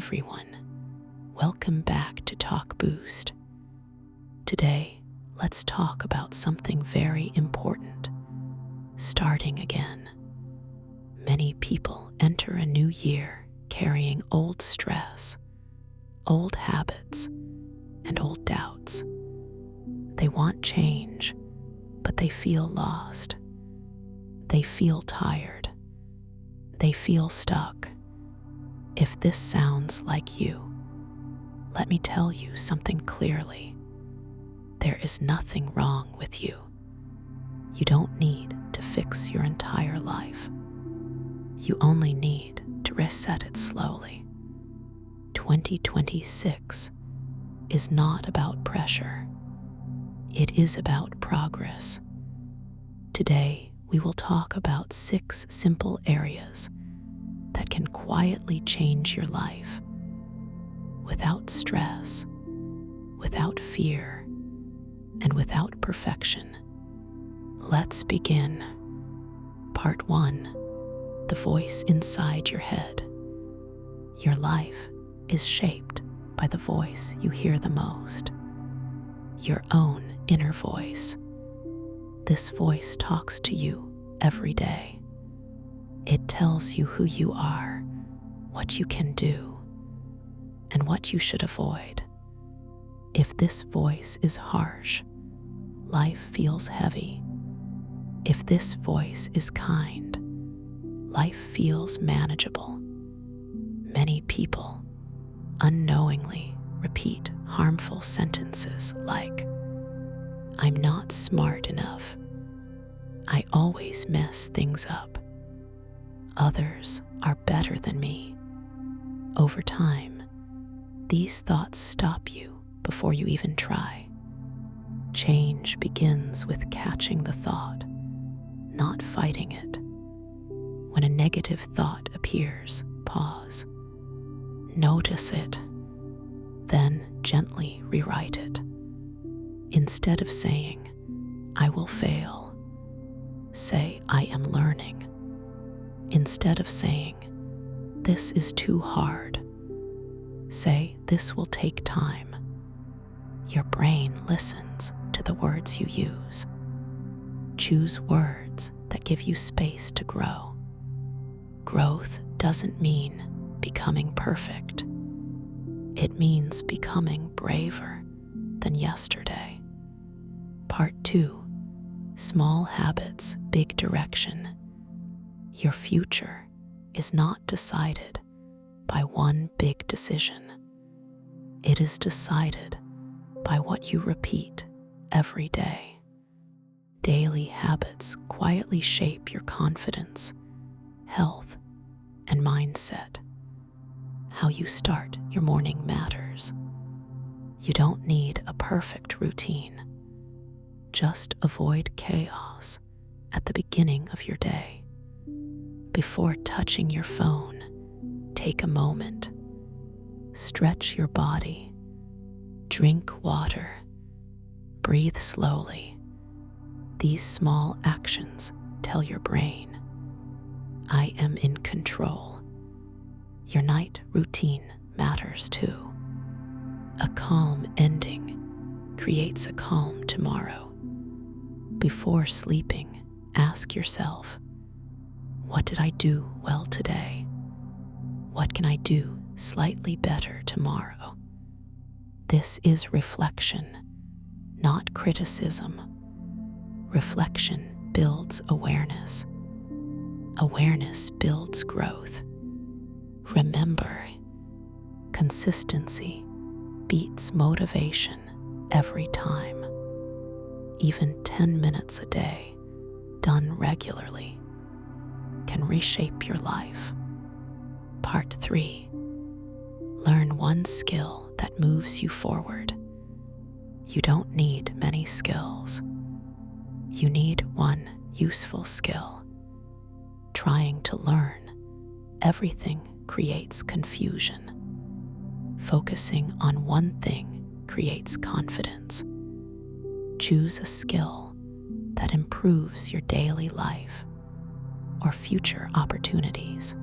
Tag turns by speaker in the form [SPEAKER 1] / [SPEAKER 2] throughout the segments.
[SPEAKER 1] everyone. Welcome back to Talk Boost. Today, let's talk about something very important: starting again. Many people enter a new year carrying old stress, old habits, and old doubts. They want change, but they feel lost. They feel tired. They feel stuck. If this sounds like you, let me tell you something clearly. There is nothing wrong with you. You don't need to fix your entire life. You only need to reset it slowly. 2026 is not about pressure. It is about progress. Today, we will talk about 6 simple areas that can quietly change your life without stress, without fear, and without perfection. Let's begin. Part 1: the voice inside your head. Your life is shaped by the voice you hear the most, your own inner voice. This voice talks to you every day. It tells you who you are, what you can do, and what you should avoid. If this voice is harsh, life feels heavy. If this voice is kind, life feels manageable. Many people unknowingly repeat harmful sentences like, "I'm not smart enough," "I always mess things up," "Others are better than me." Over time, these thoughts stop you before you even try. Change begins with catching the thought, not fighting it. When a negative thought appears, pause. Notice it, then gently rewrite it. Instead of saying, "I will fail," say, "I am learning." Instead of saying, "This is too hard," say, "This will take time." Your brain listens to the words you use. Choose words that give you space to grow. Growth doesn't mean becoming perfect. It means becoming braver than yesterday. Part 2: small habits, big direction. Your future is not decided by one big decision. It is decided by what you repeat every day. Daily habits quietly shape your confidence, health, and mindset. How you start your morning matters. You don't need a perfect routine. Just avoid chaos at the beginning of your day. Before touching your phone, take a moment. Stretch your body. Drink water. Breathe slowly. These small actions tell your brain, "I am in control." Your night routine matters too. A calm ending creates a calm tomorrow. Before sleeping, ask yourself, "What did I do well today? What can I do slightly better tomorrow?" This is reflection, not criticism. Reflection builds awareness. Awareness builds growth. Remember, consistency beats motivation every time. Even 10 minutes a day, done regularly, can reshape your life. Part 3: learn one skill that moves you forward. You don't need many skills. You need one useful skill. Trying to learn everything creates confusion. Focusing on one thing creates confidence. Choose a skill that improves your daily life or future opportunities.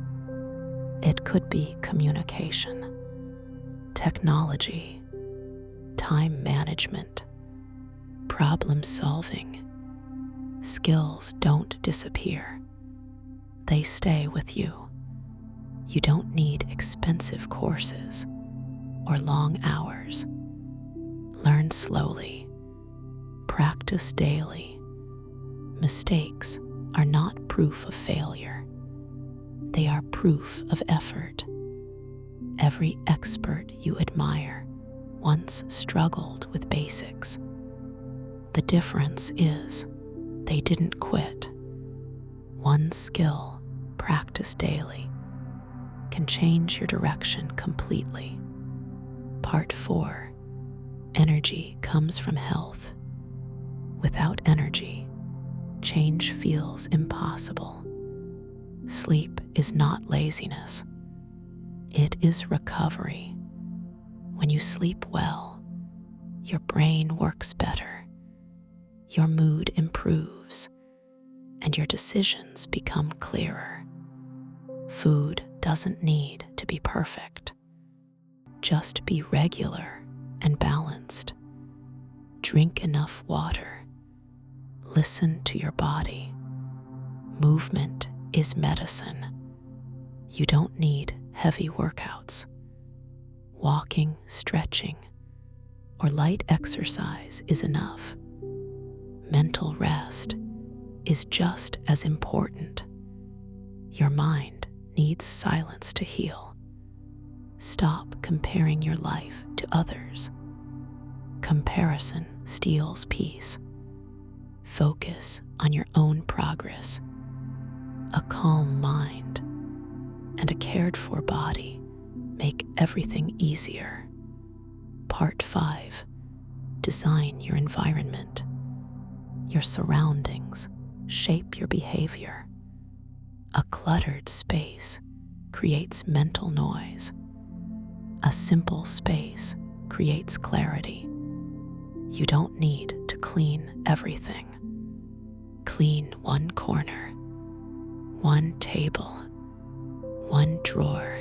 [SPEAKER 1] It could be communication, Technology, time management, problem solving, skills don't disappear. They stay with you. You don't need expensive courses or long hours. Learn slowly. Practice daily. Mistakes are not proof of failure. They are proof of effort. Every expert you admire once struggled with basics. The difference is they didn't quit. One skill, practiced daily, can change your direction completely. Part 4. Energy comes from health. Without energy, change feels impossible. Sleep is not laziness. It is recovery. When you sleep well, your brain works better, your mood improves, and your decisions become clearer. Food doesn't need to be perfect. Just be regular and balanced. Drink enough water. Listen to your body. Movement is medicine. You don't need heavy workouts. Walking, stretching, or light exercise is enough. Mental rest is just as important. Your mind needs silence to heal. Stop comparing your life to others. Comparison steals peace. Focus on your own progress. A calm mind and a cared-for body make everything easier. Part 5. Design your environment. Your surroundings shape your behavior. A cluttered space creates mental noise. A simple space creates clarity. You don't need to clean everything. Clean one corner, one table, one drawer.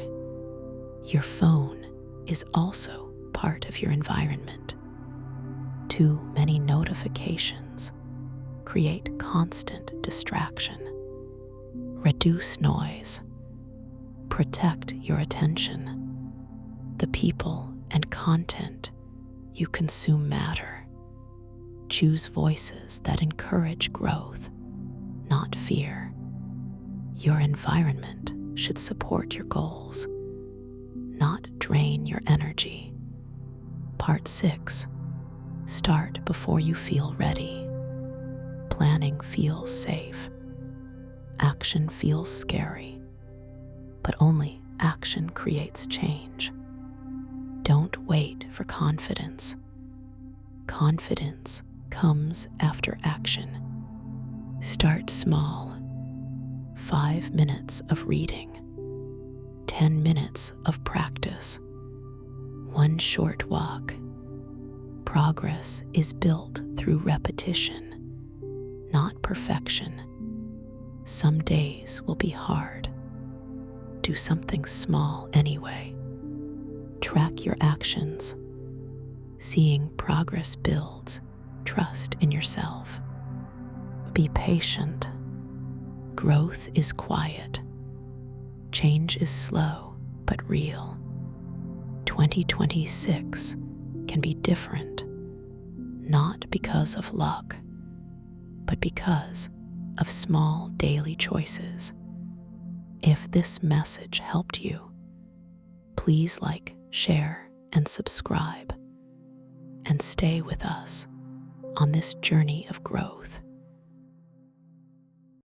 [SPEAKER 1] Your phone is also part of your environment. Too many notifications create constant distraction. Reduce noise. Protect your attention. The people and content you consume matter. Choose voices that encourage growth, not fear. Your environment should support your goals, not drain your energy. Part 6. Start before you feel ready. Planning feels safe. Action feels scary, but only action creates change. Don't wait for confidence. Confidence comes after action. Start small. 5 minutes of reading. 10 minutes of practice. One short walk. Progress is built through repetition, not perfection. Some days will be hard. Do something small anyway. Track your actions. Seeing progress builds trust in yourself. Be patient. Growth is quiet. Change is slow but real. 2026 can be different, not because of luck, but because of small daily choices. If this message helped you, please like, share, and subscribe, and stay with us on this journey of growth.